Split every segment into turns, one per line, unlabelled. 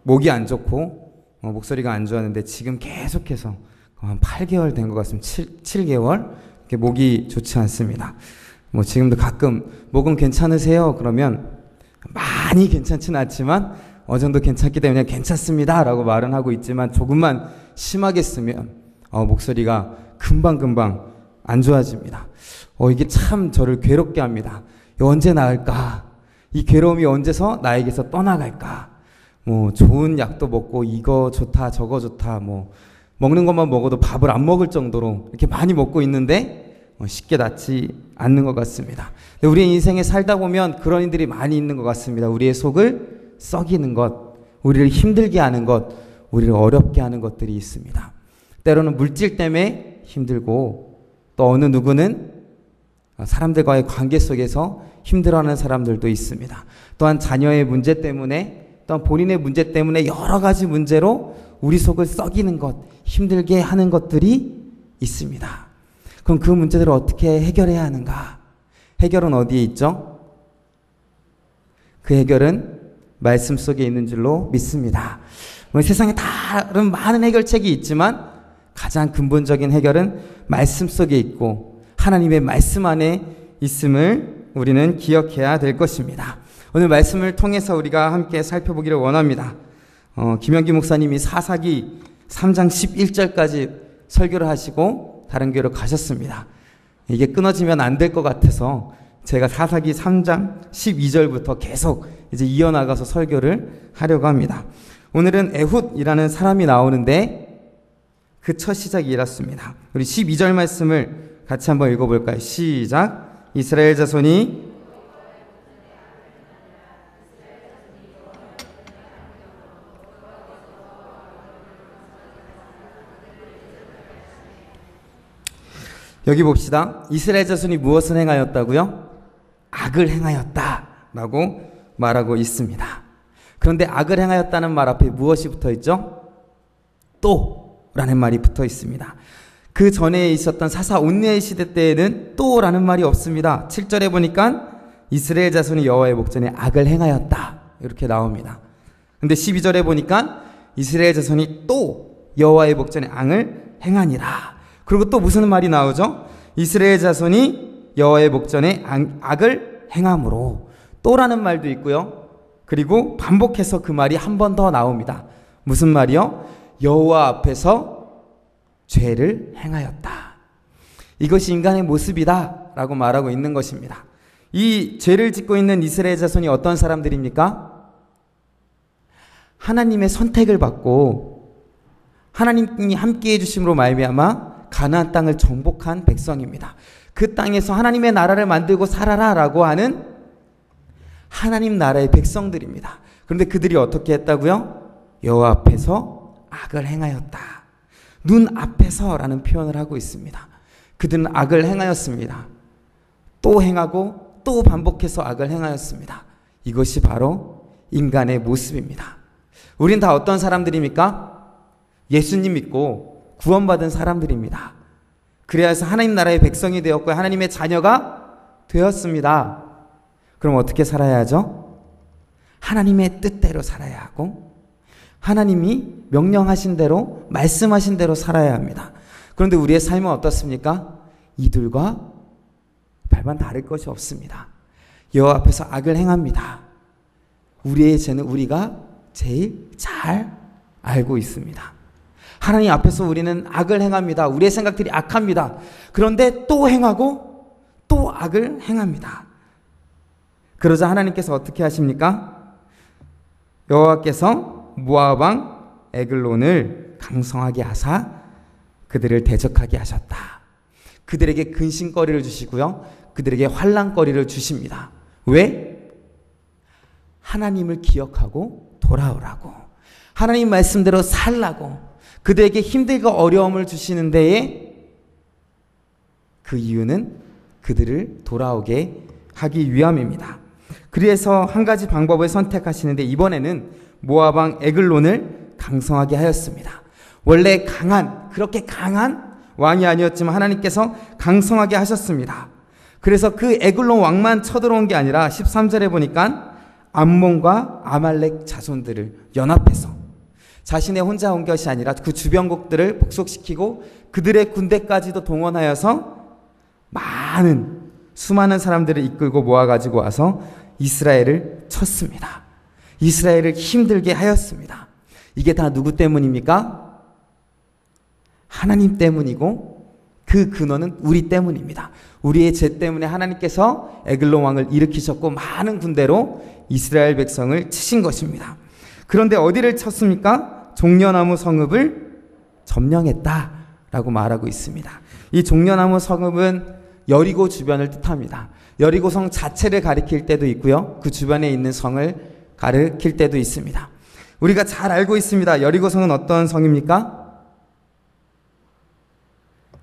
목이 안 좋고 목소리가 안 좋았는데 지금 계속해서 한 8개월 된 것 같습니다. 7개월 이렇게 목이 좋지 않습니다. 뭐 지금도 가끔 목은 괜찮으세요? 그러면 많이 괜찮지는 않지만 어느 정도 괜찮기 때문에 괜찮습니다 라고 말은 하고 있지만 조금만 심하게 쓰면 목소리가 금방금방 안 좋아집니다. 이게 참 저를 괴롭게 합니다. 언제 나을까? 이 괴로움이 언제서 나에게서 떠나갈까? 뭐 좋은 약도 먹고 이거 좋다 저거 좋다 뭐 먹는 것만 먹어도 밥을 안 먹을 정도로 이렇게 많이 먹고 있는데 쉽게 낫지 않는 것 같습니다. 근데 우리의 인생에 살다 보면 그런 일들이 많이 있는 것 같습니다. 우리의 속을 썩이는 것, 우리를 힘들게 하는 것, 우리를 어렵게 하는 것들이 있습니다. 때로는 물질 때문에 힘들고 또 어느 누구는 사람들과의 관계 속에서 힘들어하는 사람들도 있습니다. 또한 자녀의 문제 때문에 또한 본인의 문제 때문에 여러 가지 문제로 우리 속을 썩이는 것, 힘들게 하는 것들이 있습니다. 그럼 그 문제들을 어떻게 해결해야 하는가? 해결은 어디에 있죠? 그 해결은 말씀 속에 있는 줄로 믿습니다. 세상에 다른 많은 해결책이 있지만 가장 근본적인 해결은 말씀 속에 있고 하나님의 말씀 안에 있음을 우리는 기억해야 될 것입니다. 오늘 말씀을 통해서 우리가 함께 살펴보기를 원합니다. 김영기 목사님이 사사기 3장 11절까지 설교를 하시고 다른 교회로 가셨습니다. 이게 끊어지면 안 될 것 같아서 제가 사사기 3장 12절부터 계속 이제 이어나가서 설교를 하려고 합니다. 오늘은 에훗이라는 사람이 나오는데 그 첫 시작이 이렇습니다. 우리 12절 말씀을 같이 한번 읽어볼까요? 시작. 이스라엘 자손이 여기 봅시다. 이스라엘 자손이 무엇을 행하였다고요? 악을 행하였다 라고 말하고 있습니다. 그런데 악을 행하였다는 말 앞에 무엇이 붙어 있죠? 또 라는 말이 붙어 있습니다. 그 전에 있었던 사사 온니엘 시대 때에는 또 라는 말이 없습니다. 7절에 보니까 이스라엘 자손이 여호와의 목전에 악을 행하였다 이렇게 나옵니다. 근데 12절에 보니까 이스라엘 자손이 또 여호와의 목전에 악을 행하니라. 그리고 또 무슨 말이 나오죠? 이스라엘 자손이 여호와의 목전에 악을 행함으로 또라는 말도 있고요. 그리고 반복해서 그 말이 한 번 더 나옵니다. 무슨 말이요? 여호와 앞에서 죄를 행하였다. 이것이 인간의 모습이다 라고 말하고 있는 것입니다. 이 죄를 짓고 있는 이스라엘 자손이 어떤 사람들입니까? 하나님의 선택을 받고 하나님이 함께해 주심으로 말미암아 가나안 땅을 정복한 백성입니다. 그 땅에서 하나님의 나라를 만들고 살아라 라고 하는 하나님 나라의 백성들입니다. 그런데 그들이 어떻게 했다고요? 여호와 앞에서 악을 행하였다. 눈앞에서 라는 표현을 하고 있습니다. 그들은 악을 행하였습니다. 또 행하고 또 반복해서 악을 행하였습니다. 이것이 바로 인간의 모습입니다. 우린 다 어떤 사람들입니까? 예수님 믿고 구원받은 사람들입니다. 그래서 하나님 나라의 백성이 되었고 하나님의 자녀가 되었습니다. 그럼 어떻게 살아야 하죠? 하나님의 뜻대로 살아야 하고 하나님이 명령하신 대로 말씀하신 대로 살아야 합니다. 그런데 우리의 삶은 어떻습니까? 이들과 별반 다를 것이 없습니다. 여호와 앞에서 악을 행합니다. 우리의 죄는 우리가 제일 잘 알고 있습니다. 하나님 앞에서 우리는 악을 행합니다. 우리의 생각들이 악합니다. 그런데 또 행하고 또 악을 행합니다. 그러자 하나님께서 어떻게 하십니까? 여호와께서 모압 왕 에글론을 강성하게 하사 그들을 대적하게 하셨다. 그들에게 근심거리를 주시고요. 그들에게 환난거리를 주십니다. 왜? 하나님을 기억하고 돌아오라고. 하나님 말씀대로 살라고. 그들에게 힘들고 어려움을 주시는 데에 그 이유는 그들을 돌아오게 하기 위함입니다. 그래서 한 가지 방법을 선택하시는데 이번에는 모압 왕 에글론을 강성하게 하였습니다. 원래 그렇게 강한 왕이 아니었지만 하나님께서 강성하게 하셨습니다. 그래서 그 에글론 왕만 쳐들어온 게 아니라 13절에 보니까 암몬과 아말렉 자손들을 연합해서 자신의 혼자 온 것이 아니라 그 주변국들을 복속시키고 그들의 군대까지도 동원하여서 수많은 사람들을 이끌고 모아가지고 와서 이스라엘을 쳤습니다. 이스라엘을 힘들게 하였습니다. 이게 다 누구 때문입니까? 하나님 때문이고 그 근원은 우리 때문입니다. 우리의 죄 때문에 하나님께서 에글론 왕을 일으키셨고 많은 군대로 이스라엘 백성을 치신 것입니다. 그런데 어디를 쳤습니까? 종려나무 성읍을 점령했다라고 말하고 있습니다. 이 종려나무 성읍은 여리고 주변을 뜻합니다. 여리고 성 자체를 가리킬 때도 있고요. 그 주변에 있는 성을 가리킬 때도 있습니다. 우리가 잘 알고 있습니다. 여리고 성은 어떤 성입니까?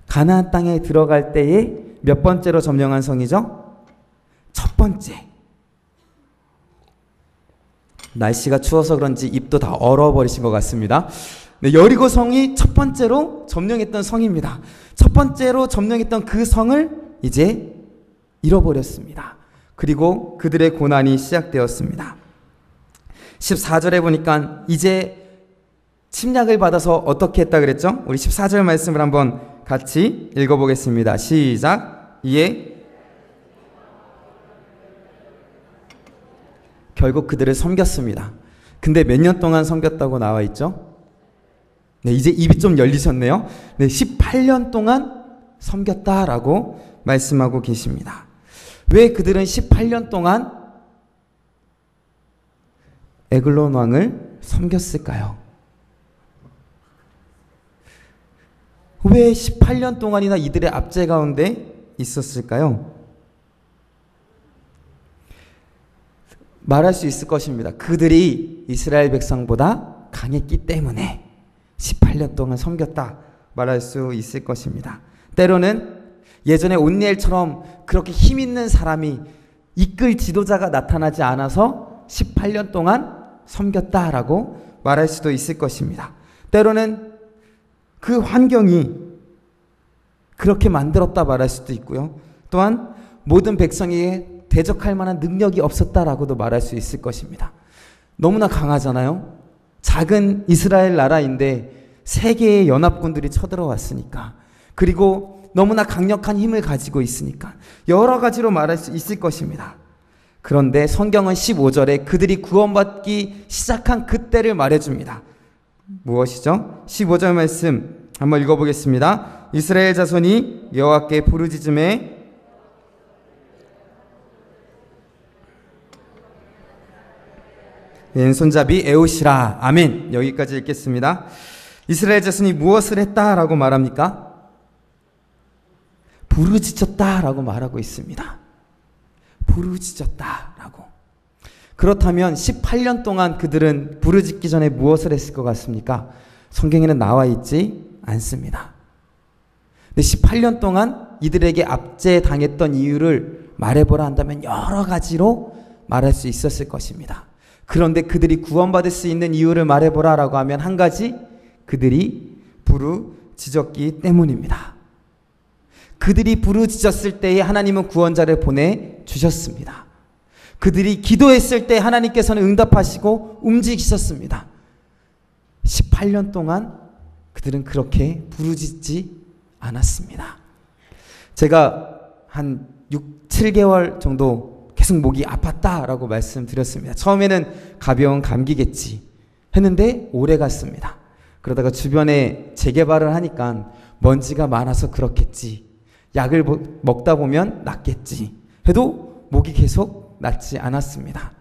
가나안 땅에 들어갈 때에 몇 번째로 점령한 성이죠? 첫 번째. 날씨가 추워서 그런지 입도 다 얼어버리신 것 같습니다. 네, 여리고 성이 첫 번째로 점령했던 성입니다. 첫 번째로 점령했던 그 성을 이제 잃어버렸습니다. 그리고 그들의 고난이 시작되었습니다. 14절에 보니까 이제 침략을 받아서 어떻게 했다 그랬죠? 우리 14절 말씀을 한번 같이 읽어보겠습니다. 시작. 이에 결국 그들을 섬겼습니다. 근데 몇 년 동안 섬겼다고 나와 있죠? 네, 이제 입이 좀 열리셨네요. 네, 18년 동안 섬겼다라고 말씀하고 계십니다. 왜 그들은 18년 동안 에글론 왕을 섬겼을까요? 왜 18년 동안이나 이들의 압제 가운데 있었을까요? 말할 수 있을 것입니다. 그들이 이스라엘 백성보다 강했기 때문에 18년 동안 섬겼다 말할 수 있을 것입니다. 때로는 예전에 온니엘처럼 그렇게 힘 있는 사람이 이끌 지도자가 나타나지 않아서 18년 동안 섬겼다라고 말할 수도 있을 것입니다. 때로는 그 환경이 그렇게 만들었다 말할 수도 있고요. 또한 모든 백성에게 대적할 만한 능력이 없었다라고도 말할 수 있을 것입니다. 너무나 강하잖아요. 작은 이스라엘 나라인데 세계의 연합군들이 쳐들어왔으니까, 그리고 너무나 강력한 힘을 가지고 있으니까 여러 가지로 말할 수 있을 것입니다. 그런데 성경은 15절에 그들이 구원받기 시작한 그때를 말해줍니다. 무엇이죠? 15절 말씀 한번 읽어보겠습니다. 이스라엘 자손이 여호와께 부르짖음에 왼손잡이 에웃이라. 아멘. 여기까지 읽겠습니다. 이스라엘 자손이 무엇을 했다라고 말합니까? 부르짖었다라고 말하고 있습니다. 부르짖었다라고. 그렇다면 18년 동안 그들은 부르짖기 전에 무엇을 했을 것 같습니까? 성경에는 나와 있지 않습니다. 근데 18년 동안 이들에게 압제당했던 이유를 말해보라 한다면 여러 가지로 말할 수 있었을 것입니다. 그런데 그들이 구원받을 수 있는 이유를 말해보라라고 하면 한 가지, 그들이 부르짖었기 때문입니다. 그들이 부르짖었을 때에 하나님은 구원자를 보내주셨습니다. 그들이 기도했을 때 하나님께서는 응답하시고 움직이셨습니다. 18년 동안 그들은 그렇게 부르짖지 않았습니다. 제가 한 6, 7개월 정도 계속 목이 아팠다라고 말씀드렸습니다. 처음에는 가벼운 감기겠지 했는데 오래 갔습니다. 그러다가 주변에 재개발을 하니까 먼지가 많아서 그렇겠지, 약을 먹다 보면 낫겠지 해도 목이 계속 낫지 않았습니다.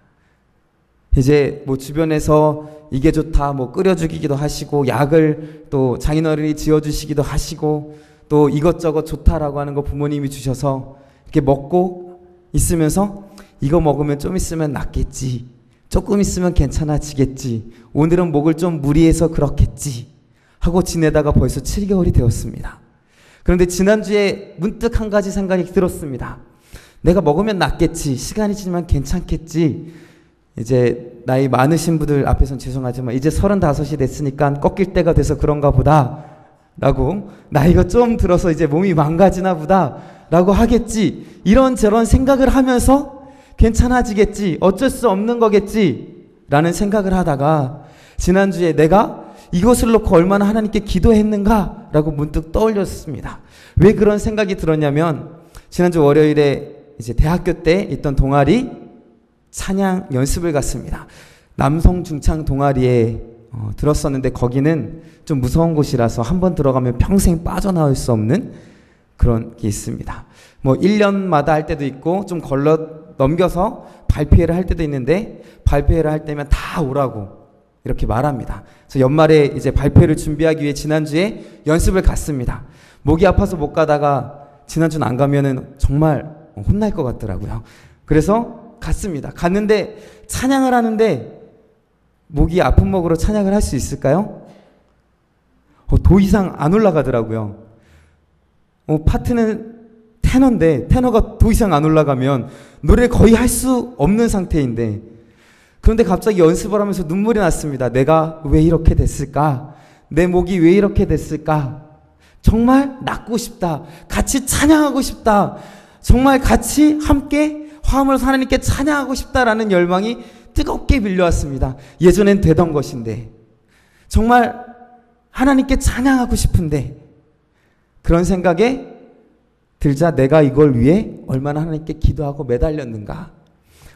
이제 뭐 주변에서 이게 좋다 뭐 끓여 주기도 하시고, 약을 또 장인어른이 지어 주시기도 하시고, 또 이것저것 좋다라고 하는 거 부모님이 주셔서 이렇게 먹고 있으면서 이거 먹으면 좀 있으면 낫겠지, 조금 있으면 괜찮아지겠지, 오늘은 목을 좀 무리해서 그렇겠지 하고 지내다가 벌써 7개월이 되었습니다. 그런데 지난주에 문득 한 가지 생각이 들었습니다. 내가 먹으면 낫겠지, 시간이 지나면 괜찮겠지, 이제 나이 많으신 분들 앞에서는 죄송하지만 이제 35이 됐으니까 꺾일 때가 돼서 그런가 보다 라고, 나이가 좀 들어서 이제 몸이 망가지나 보다 라고 하겠지, 이런저런 생각을 하면서 괜찮아지겠지, 어쩔 수 없는 거겠지 라는 생각을 하다가 지난주에 내가 이것을 놓고 얼마나 하나님께 기도했는가 라고 문득 떠올렸습니다. 왜 그런 생각이 들었냐면 지난주 월요일에 이제 대학교 때 있던 동아리 찬양 연습을 갔습니다. 남성 중창 동아리에 들었었는데 거기는 좀 무서운 곳이라서 한번 들어가면 평생 빠져나올 수 없는 그런 게 있습니다. 뭐 1년마다 할 때도 있고 좀 걸러 넘겨서 발표회를 할 때도 있는데 발표회를 할 때면 다 오라고 이렇게 말합니다. 그래서 연말에 이제 발표를 준비하기 위해 지난주에 연습을 갔습니다. 목이 아파서 못 가다가 지난주는 안 가면은 정말 혼날 것 같더라고요. 그래서 갔습니다. 갔는데 찬양을 하는데 목이 아픈 목으로 찬양을 할 수 있을까요? 도 이상 안 올라가더라고요. 파트는 테너인데 테너가 도 이상 안 올라가면 노래를 거의 할 수 없는 상태인데 그런데 갑자기 연습을 하면서 눈물이 났습니다. 내가 왜 이렇게 됐을까? 내 목이 왜 이렇게 됐을까? 정말 낫고 싶다. 같이 찬양하고 싶다. 정말 같이 함께 화음으로 하나님께 찬양하고 싶다라는 열망이 뜨겁게 밀려왔습니다. 예전엔 되던 것인데 정말 하나님께 찬양하고 싶은데 그런 생각에 들자 내가 이걸 위해 얼마나 하나님께 기도하고 매달렸는가.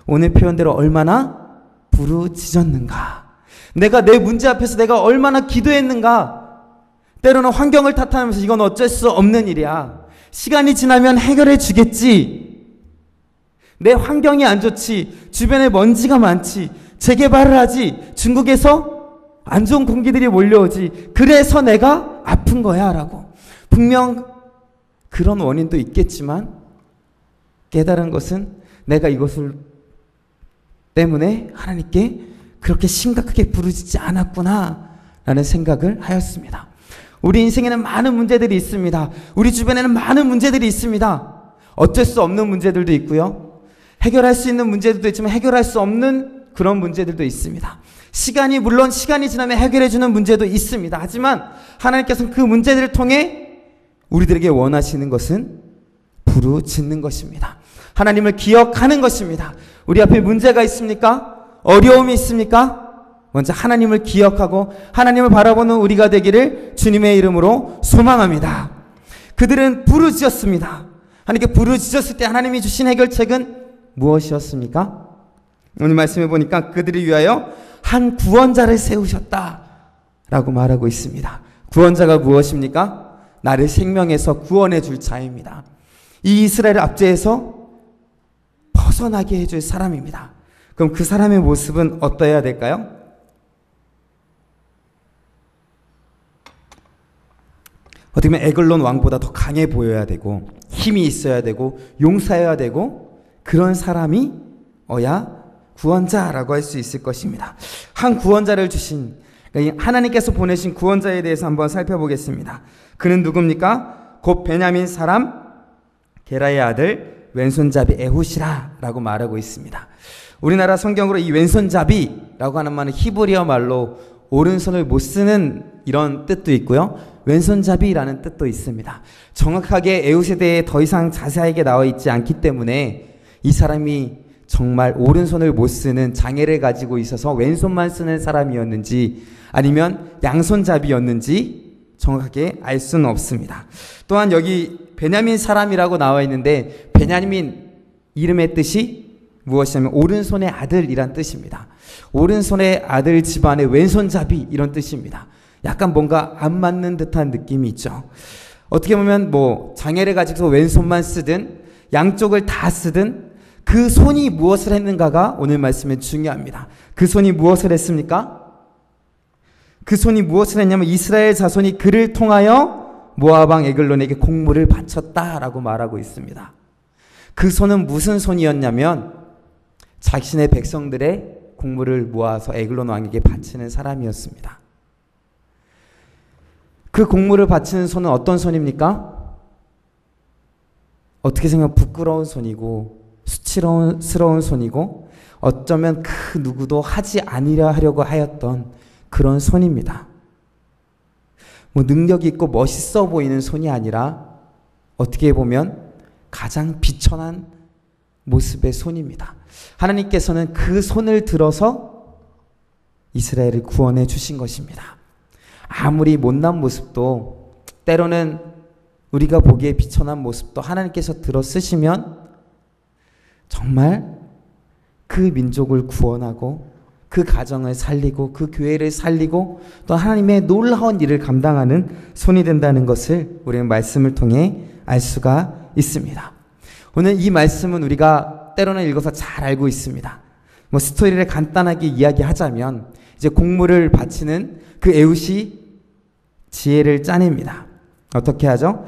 오늘 표현대로 얼마나 부르짖었는가. 내가 내 문제 앞에서 내가 얼마나 기도했는가. 때로는 환경을 탓하면서 이건 어쩔 수 없는 일이야. 시간이 지나면 해결해 주겠지. 내 환경이 안 좋지. 주변에 먼지가 많지. 재개발을 하지. 중국에서 안 좋은 공기들이 몰려오지. 그래서 내가 아픈 거야 라고. 분명 그런 원인도 있겠지만 깨달은 것은 내가 이것을 때문에 하나님께 그렇게 심각하게 부르짖지 않았구나 라는 생각을 하였습니다. 우리 인생에는 많은 문제들이 있습니다. 우리 주변에는 많은 문제들이 있습니다. 어쩔 수 없는 문제들도 있고요. 해결할 수 있는 문제들도 있지만 해결할 수 없는 그런 문제들도 있습니다. 물론 시간이 지나면 해결해 주는 문제도 있습니다. 하지만 하나님께서는 그 문제들을 통해 우리들에게 원하시는 것은 부르짖는 것입니다. 하나님을 기억하는 것입니다. 우리 앞에 문제가 있습니까? 어려움이 있습니까? 먼저 하나님을 기억하고 하나님을 바라보는 우리가 되기를 주님의 이름으로 소망합니다. 그들은 부르짖었습니다. 하나님께 부르짖었을 때 하나님이 주신 해결책은 무엇이었습니까? 오늘 말씀해 보니까 그들을 위하여 한 구원자를 세우셨다 라고 말하고 있습니다. 구원자가 무엇입니까? 나를 생명에서 구원해 줄 자입니다. 이 이스라엘을 압제해서 벗어나게 해줄 사람입니다. 그럼 그 사람의 모습은 어떠해야 될까요? 어떻게 보면 에글론 왕보다 더 강해 보여야 되고 힘이 있어야 되고 용사여야 되고 그런 사람이 구원자라고 할 수 있을 것입니다. 한 구원자를 주신 하나님께서 보내신 구원자에 대해서 한번 살펴보겠습니다. 그는 누굽니까? 곧 베냐민 사람 게라의 아들 왼손잡이 에훗이라 라고 말하고 있습니다. 우리나라 성경으로 이 왼손잡이라고 하는 말은 히브리어 말로 오른손을 못 쓰는 이런 뜻도 있고요. 왼손잡이라는 뜻도 있습니다. 정확하게 에훗에 대해 더 이상 자세하게 나와 있지 않기 때문에 이 사람이 정말 오른손을 못 쓰는 장애를 가지고 있어서 왼손만 쓰는 사람이었는지 아니면 양손잡이였는지 정확하게 알 수는 없습니다. 또한 여기 베냐민 사람이라고 나와 있는데 베냐민 이름의 뜻이 무엇이냐면 오른손의 아들이란 뜻입니다. 오른손의 아들 집안의 왼손잡이 이런 뜻입니다. 약간 뭔가 안 맞는 듯한 느낌이 있죠. 어떻게 보면 장애를 가지고 왼손만 쓰든 양쪽을 다 쓰든 그 손이 무엇을 했는가가 오늘 말씀에 중요합니다. 그 손이 무엇을 했습니까? 그 손이 무엇을 했냐면 이스라엘 자손이 그를 통하여 모압 왕 에글론에게 곡물을 바쳤다라고 말하고 있습니다. 그 손은 무슨 손이었냐면 자신의 백성들의 곡물을 모아서 에글론 왕에게 바치는 사람이었습니다. 그 곡물을 바치는 손은 어떤 손입니까? 어떻게 생각하면 부끄러운 손이고 수치스러운 손이고 어쩌면 그 누구도 하지 아니려 하려고 하였던 그런 손입니다. 능력 있고 멋있어 보이는 손이 아니라 어떻게 보면 가장 비천한 모습의 손입니다. 하나님께서는 그 손을 들어서 이스라엘을 구원해 주신 것입니다. 아무리 못난 모습도, 때로는 우리가 보기에 비천한 모습도 하나님께서 들어 쓰시면 정말 그 민족을 구원하고 그 가정을 살리고 그 교회를 살리고 또 하나님의 놀라운 일을 감당하는 손이 된다는 것을 우리는 말씀을 통해 알 수가 있습니다. 오늘 이 말씀은 우리가 때로는 읽어서 잘 알고 있습니다. 스토리를 간단하게 이야기하자면 이제 곡물을 바치는 그 에훗이 지혜를 짜냅니다. 어떻게 하죠?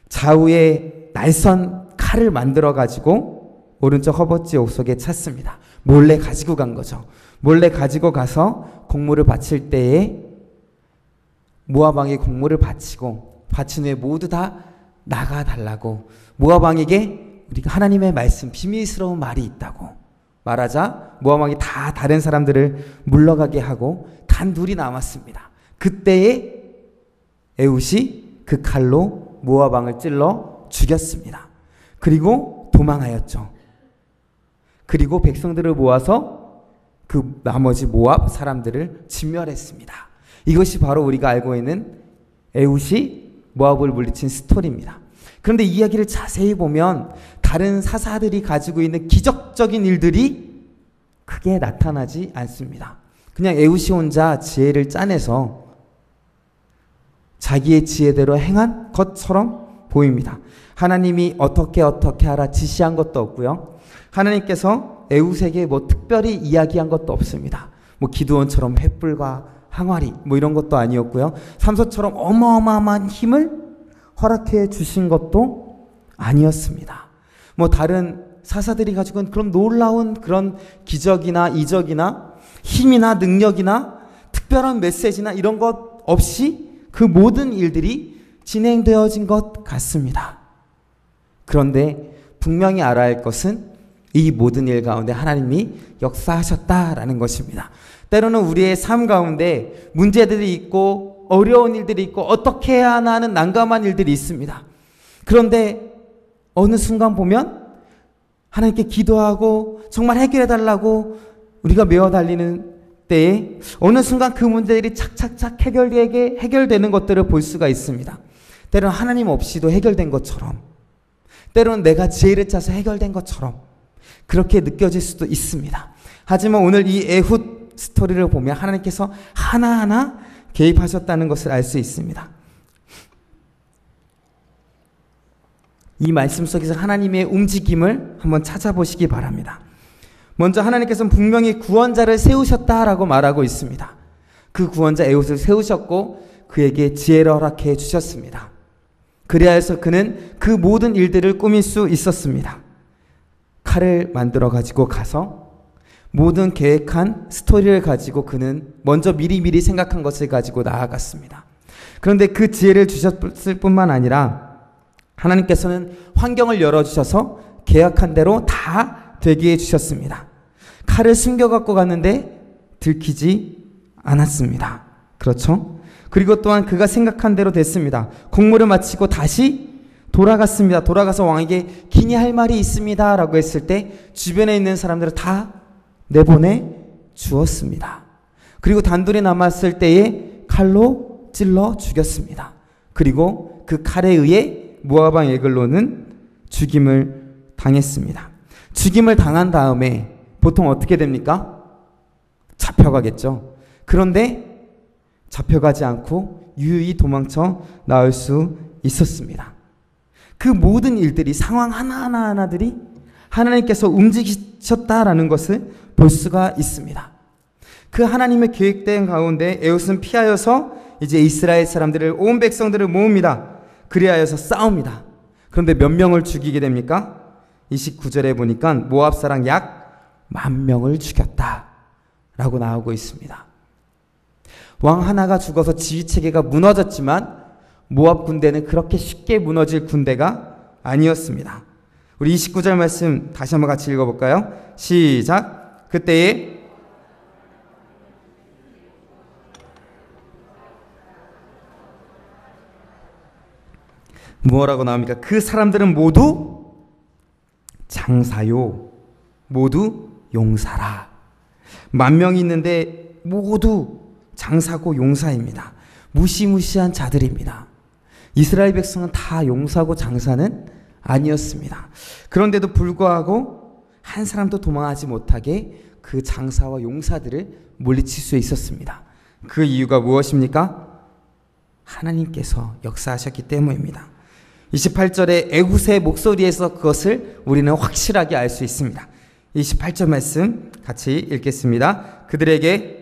좌우에 날선 칼을 만들어 가지고 오른쪽 허벅지 옥속에 찼습니다. 몰래 가지고 간 거죠. 몰래 가지고 가서 곡물을 바칠 때에 모압 왕이 곡물을 바치고 바친 후에 모두 다 나가달라고 모압 왕에게 우리가 하나님의 말씀 비밀스러운 말이 있다고 말하자 모압 왕이 다 다른 사람들을 물러가게 하고 단 둘이 남았습니다. 그때에 에훗이 그 칼로 모압 왕을 찔러 죽였습니다. 그리고 도망하였죠. 그리고 백성들을 모아서 그 나머지 모압 사람들을 진멸했습니다. 이것이 바로 우리가 알고 있는 에훗이 모압을 물리친 스토리입니다. 그런데 이야기를 자세히 보면 다른 사사들이 가지고 있는 기적적인 일들이 크게 나타나지 않습니다. 그냥 에훗이 혼자 지혜를 짜내서 자기의 지혜대로 행한 것처럼 보입니다. 하나님이 어떻게 하라 지시한 것도 없고요. 하나님께서 에훗에게 특별히 이야기한 것도 없습니다. 기드온처럼 횃불과 항아리 이런 것도 아니었고요. 삼손처럼 어마어마한 힘을 허락해 주신 것도 아니었습니다. 다른 사사들이 가지고 있는 그런 놀라운 그런 기적이나 이적이나 힘이나 능력이나 특별한 메시지나 이런 것 없이 그 모든 일들이 진행되어진 것 같습니다. 그런데 분명히 알아야 할 것은 이 모든 일 가운데 하나님이 역사하셨다라는 것입니다. 때로는 우리의 삶 가운데 문제들이 있고 어려운 일들이 있고 어떻게 해야 하나 하는 난감한 일들이 있습니다. 그런데 어느 순간 보면 하나님께 기도하고 정말 해결해달라고 우리가 메어 달리는 때에 어느 순간 그 문제들이 착착착 해결되는 것들을 볼 수가 있습니다. 때로는 하나님 없이도 해결된 것처럼, 때로는 내가 지혜를 짜서 해결된 것처럼 그렇게 느껴질 수도 있습니다. 하지만 오늘 이 에훗 스토리를 보면 하나님께서 하나하나 개입하셨다는 것을 알 수 있습니다. 이 말씀 속에서 하나님의 움직임을 한번 찾아보시기 바랍니다. 먼저 하나님께서는 분명히 구원자를 세우셨다라고 말하고 있습니다. 그 구원자 에훗을 세우셨고 그에게 지혜를 허락해 주셨습니다. 그래야 해서 그는 그 모든 일들을 꾸밀 수 있었습니다. 칼을 만들어 가지고 가서 모든 계획한 스토리를 가지고 그는 먼저 미리미리 생각한 것을 가지고 나아갔습니다. 그런데 그 지혜를 주셨을 뿐만 아니라 하나님께서는 환경을 열어주셔서 계약한 대로 다 되게 해주셨습니다. 칼을 숨겨갖고 갔는데 들키지 않았습니다. 그렇죠? 그리고 또한 그가 생각한 대로 됐습니다. 공무를 마치고 다시 돌아갔습니다. 돌아가서 왕에게 기니 할 말이 있습니다 라고 했을 때 주변에 있는 사람들을 다 내보내 주었습니다. 그리고 단둘이 남았을 때에 칼로 찔러 죽였습니다. 그리고 그 칼에 의해 모압 왕 에글론은 죽임을 당했습니다. 죽임을 당한 다음에 보통 어떻게 됩니까? 잡혀가겠죠. 그런데 잡혀가지 않고 유유히 도망쳐 나올 수 있었습니다. 그 모든 일들이 상황 하나하나들이 하나님께서 움직이셨다라는 것을 볼 수가 있습니다. 그 하나님의 계획된 가운데 에훗은 피하여서 이제 이스라엘 사람들을 온 백성들을 모읍니다. 그리하여서 싸웁니다. 그런데 몇 명을 죽이게 됩니까? 29절에 보니까 모압 사람 약 10,000명을 죽였다 라고 나오고 있습니다. 왕 하나가 죽어서 지휘체계가 무너졌지만 모압 군대는 그렇게 쉽게 무너질 군대가 아니었습니다. 우리 29절 말씀 다시 한번 같이 읽어볼까요? 시작. 그때에 뭐라고 나옵니까? 그 사람들은 모두 장사요 모두 용사라. 10,000명이 있는데 모두 장사고 용사입니다. 무시무시한 자들입니다. 이스라엘 백성은 다 용사고 장사는 아니었습니다. 그런데도 불구하고 한 사람도 도망하지 못하게 그 장사와 용사들을 물리칠 수 있었습니다. 그 이유가 무엇입니까? 하나님께서 역사하셨기 때문입니다. 28절에 에훗의 목소리에서 그것을 우리는 확실하게 알 수 있습니다. 28절 말씀 같이 읽겠습니다. 그들에게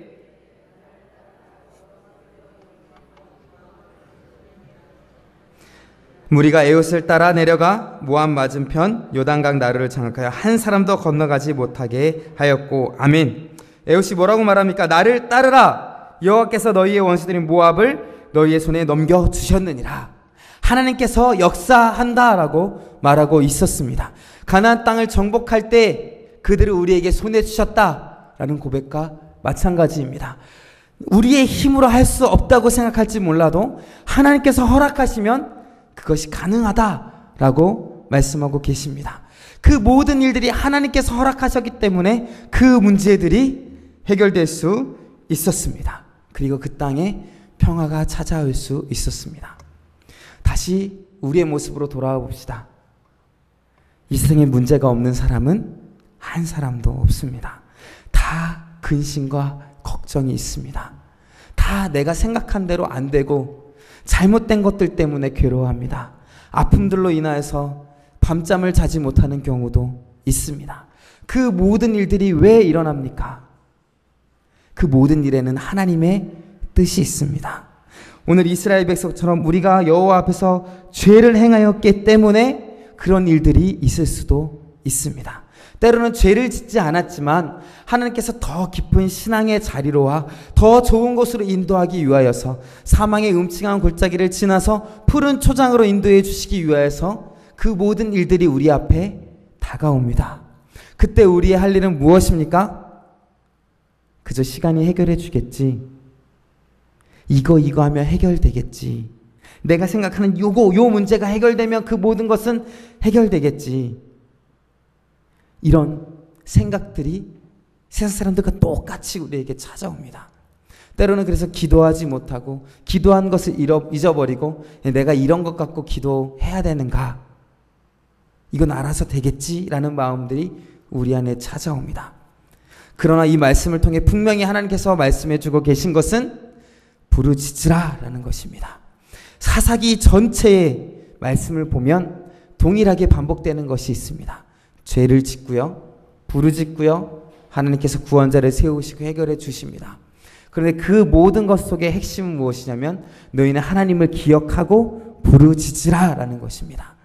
무리가 에훗을 따라 내려가 모압 맞은편 요단강 나루를 장악하여 한 사람도 건너가지 못하게 하였고. 아멘. 에훗이 뭐라고 말합니까? 나를 따르라. 여호와께서 너희의 원수들인 모압을 너희의 손에 넘겨주셨느니라. 하나님께서 역사한다라고 말하고 있었습니다. 가나안 땅을 정복할 때 그들을 우리에게 손에 주셨다라는 고백과 마찬가지입니다. 우리의 힘으로 할 수 없다고 생각할지 몰라도 하나님께서 허락하시면 그것이 가능하다라고 말씀하고 계십니다. 그 모든 일들이 하나님께서 허락하셨기 때문에 그 문제들이 해결될 수 있었습니다. 그리고 그 땅에 평화가 찾아올 수 있었습니다. 다시 우리의 모습으로 돌아와 봅시다. 이 세상에 문제가 없는 사람은 한 사람도 없습니다. 다 근심과 걱정이 있습니다. 다 내가 생각한 대로 안 되고 잘못된 것들 때문에 괴로워합니다. 아픔들로 인하여서 밤잠을 자지 못하는 경우도 있습니다. 그 모든 일들이 왜 일어납니까? 그 모든 일에는 하나님의 뜻이 있습니다. 오늘 이스라엘 백성처럼 우리가 여호와 앞에서 죄를 행하였기 때문에 그런 일들이 있을 수도 있습니다. 때로는 죄를 짓지 않았지만 하나님께서 더 깊은 신앙의 자리로와 더 좋은 곳으로 인도하기 위하여서 사망의 음침한 골짜기를 지나서 푸른 초장으로 인도해 주시기 위하여서 그 모든 일들이 우리 앞에 다가옵니다. 그때 우리의 할 일은 무엇입니까? 그저 시간이 해결해 주겠지. 이거 하면 해결되겠지. 내가 생각하는 요 문제가 해결되면 그 모든 것은 해결되겠지. 이런 생각들이 세상 사람들과 똑같이 우리에게 찾아옵니다. 때로는 그래서 기도하지 못하고 기도한 것을 잊어버리고 내가 이런 것 갖고 기도해야 되는가? 이건 알아서 되겠지라는 마음들이 우리 안에 찾아옵니다. 그러나 이 말씀을 통해 분명히 하나님께서 말씀해주고 계신 것은 부르짖으라라는 것입니다. 사사기 전체의 말씀을 보면 동일하게 반복되는 것이 있습니다. 죄를 짓고요, 부르짖고요, 하나님께서 구원자를 세우시고 해결해 주십니다. 그런데 그 모든 것 속의 핵심은 무엇이냐면 너희는 하나님을 기억하고 부르짖으라라는 것입니다.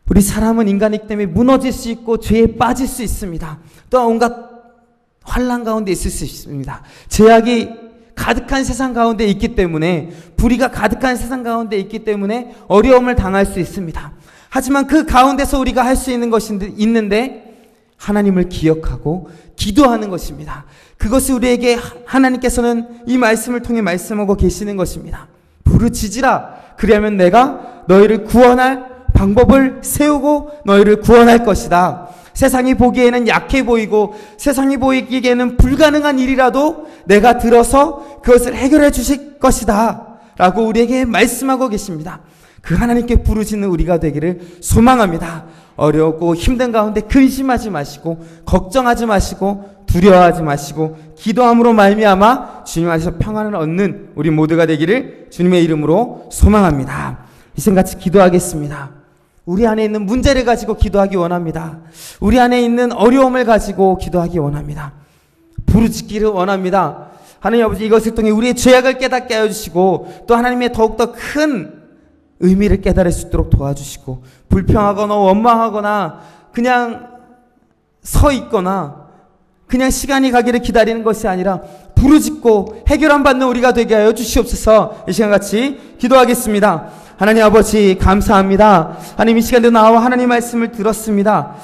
우리 사람은 인간이기 때문에 무너질 수 있고 죄에 빠질 수 있습니다. 또한 온갖 환난 가운데 있을 수 있습니다. 제약이 가득한 세상 가운데 있기 때문에, 불의가 가득한 세상 가운데 있기 때문에 어려움을 당할 수 있습니다. 하지만 그 가운데서 우리가 할 수 있는 것이 있는데 하나님을 기억하고 기도하는 것입니다. 그것이 우리에게 하나님께서는 이 말씀을 통해 말씀하고 계시는 것입니다. 부르짖으라. 그리하면 내가 너희를 구원할 방법을 세우고 너희를 구원할 것이다. 세상이 보기에는 약해 보이고 세상이 보이기에는 불가능한 일이라도 내가 들어서 그것을 해결해 주실 것이다 라고 우리에게 말씀하고 계십니다. 그 하나님께 부르짖는 우리가 되기를 소망합니다. 어렵고 힘든 가운데 근심하지 마시고 걱정하지 마시고 두려워하지 마시고 기도함으로 말미암아 주님 안에서 평안을 얻는 우리 모두가 되기를 주님의 이름으로 소망합니다. 이생같이 기도하겠습니다. 우리 안에 있는 문제를 가지고 기도하기 원합니다. 우리 안에 있는 어려움을 가지고 기도하기 원합니다. 부르짖기를 원합니다. 하나님 아버지, 이것을 통해 우리의 죄악을 깨닫게 하여 주시고 또 하나님의 더욱더 큰 의미를 깨달을 수 있도록 도와주시고, 불평하거나 원망하거나 그냥 서 있거나 그냥 시간이 가기를 기다리는 것이 아니라 부르짖고 해결함 받는 우리가 되게 하여 주시옵소서. 이 시간같이 기도하겠습니다. 하나님 아버지 감사합니다. 하나님, 이 시간에도 나와 하나님 말씀을 들었습니다.